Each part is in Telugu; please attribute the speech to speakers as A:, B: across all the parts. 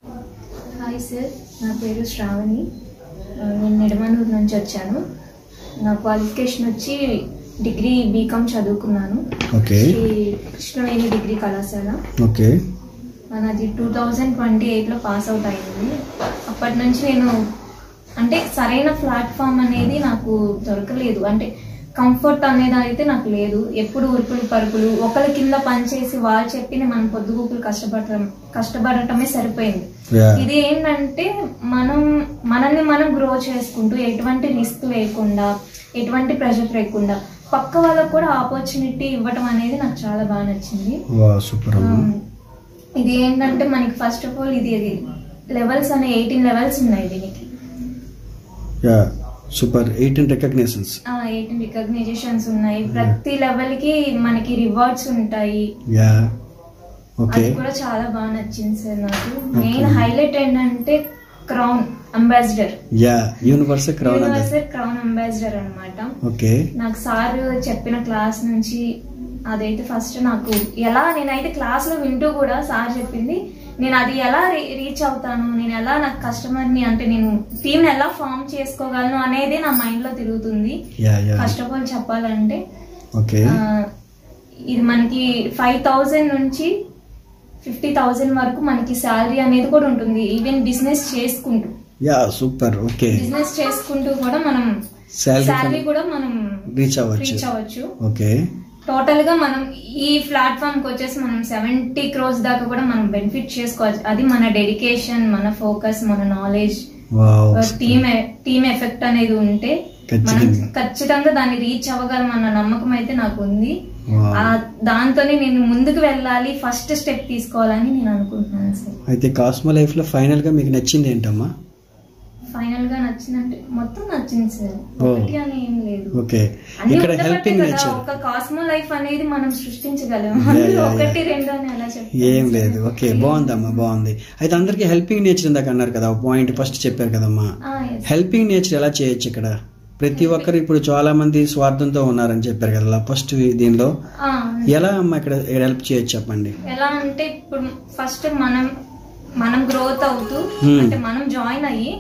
A: హాయ్ సార్, నా పేరు శ్రావణి. నేను నిడమనూరు నుంచి వచ్చాను. నా క్వాలిఫికేషన్ వచ్చి డిగ్రీ బీకామ్ చదువుకున్నాను. శ్రీ కృష్ణవేణి డిగ్రీ కళాశాల. నాది 2028లో పాస్ అవుట్ అయింది. అప్పటి నుంచి నేను అంటే సరైన ప్లాట్ఫామ్ అనేది నాకు దొరకలేదు. అంటే కంఫర్ట్ అనేది అయితే నాకు లేదు. ఎప్పుడు ఉరుకులు పరుకులు, ఒకరి కింద పనిచేసి వాళ్ళు చెప్పి మనం పొద్దుగూకులు కష్టపడటమే సరిపోయింది. ఇది ఏంటంటే మనల్ని మనం గ్రో చేసుకుంటూ ఎటువంటి రిస్క్ లేకుండా, ఎటువంటి ప్రెషర్ లేకుండా పక్క వాళ్ళకు కూడా ఆపర్చునిటీ ఇవ్వటం అనేది నాకు చాలా బాగా నచ్చింది. ఇది ఏంటంటే మనకి ఫస్ట్ ఆఫ్ ఆల్ ఇది లెవెల్స్ అనే 18 లెవెల్స్ ఉన్నాయి దీనికి.
B: సూపర్. 18
A: రికగ్నిషన్స్ ఉన్నాయి. ప్రతి లెవెల్ కి మనకి రివార్డ్స్ ఉంటాయి. అది కూడా చాలా బాగా నచ్చింది సార్ నాకు. మెయిన్ హైలైట్ ఏంటంటే crown ambassador,
B: universal crown
A: ambassador అన్నమాట. నాకు సార్ చెప్పిన క్లాస్ నుంచి అదైతే ఫస్ట్ నాకు నేనైతే క్లాస్ లో వింటూ కూడా సార్ చెప్పింది, నేను అది ఎలా రీచ్ అవుతాను, నేను ఎలా నాకు కస్టమర్ ని అంటే నేను టీమ్ ఎలా ఫామ్ చేసుకోగలను అనేది నా మైండ్ లో తిరుగుతుంది. ఫస్ట్ ఆఫ్ ఆల్ చెప్పాలంటే ఇది మనకి 5,000 నుంచి 50,000 వరకు మనకి శాలరీ అనేది కూడా ఉంటుంది. ఈవెన్ బిజినెస్ చేసుకుంటూ బిజినెస్ చేసుకుంటూ కూడా మనం శాలరీ కూడా మనం రీచ్ అవ్వచ్చు. టోటల్ గా మనం ఈ ప్లాట్ఫామ్ కి వచ్చేసి మనం 70 crores దాకా కూడా మనం బెనిఫిట్ చేసుకోవచ్చు. అది మన డెడికేషన్, మన ఫోకస్, మన నాలెడ్జ్, టీమ్ ఎఫెక్ట్ అనేది ఉంటే మనం ఖచ్చితంగా దాన్ని రీచ్ అవ్వగలం అన్న నమ్మకం అయితే నాకు ఉంది. దాంతోనే నేను ముందుకు వెళ్ళాలి, ఫస్ట్ స్టెప్ తీసుకోవాలని నేను అనుకుంటున్నాను సార్.
B: అయితే కాస్మో లైఫ్ లో ఫైనల్ గా మీకు నచ్చింది ఏంటమ్మా?
A: ఫైనల్ గా నచ్చిందంటే మొత్తం నచ్చింది సార్. ఒకటి అని ఏం లేదు. ఒక కాస్మో లైఫ్ అనేది మనం సృష్టించగలం. ఒకటి రెండు అని అలా చెప్పి
B: ఏం లేదు. బాగుందమ్మా, బాగుంది. అయితే అందరికి హెల్పింగ్ నేచర్ ఇందాక అన్నారు కదా, పాయింట్ ఫస్ట్ చెప్పారు కదమ్మా. హెల్పింగ్ నేచర్ ఎలా చేయొచ్చు ఇక్కడ? ప్రతి ఒక్కరు ఇప్పుడు చాలా మంది స్వార్థంతో ఉన్నారని చెప్పారు కదా ఫస్ట్ దీనిలో. ఎలా అమ్మా ఇక్కడ హెల్ప్ చేయొచ్చు చెప్పండి.
A: ఎలా అంటే ఇప్పుడు ఫస్ట్ మనం గ్రోత్ అవుతూ అంటే మనం జాయిన్ అయ్యి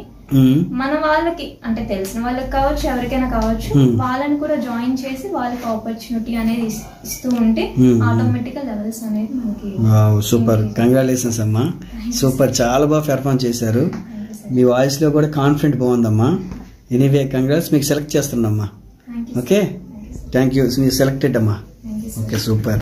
A: మన వాళ్ళకి అంటే తెలిసిన వాళ్ళకి కావచ్చు, ఎవరికైనా కావచ్చు, వాళ్ళని కూడా జాయిన్ చేసి వాళ్ళకి ఆపర్చునిటీ అనేది ఇస్తూ ఉంటే ఆటోమేటిక్ గా లెవెల్స్ అనేది మనకి.
B: సూపర్, కంగ్రాచులేషన్స్ అమ్మా. సూపర్, చాలా బాగా పెర్ఫార్మ్ చేశారు. మీ వాయిస్ లో కూడా కాన్ఫిడెంట్ బాగుందమ్మా. ఎనీవే కంగ్రాట్స్, మీకు సెలెక్ట్ చేస్తున్నామ్మా. Okay, thank you. మీరు సెలెక్టెడ్ అమ్మా. Okay, super.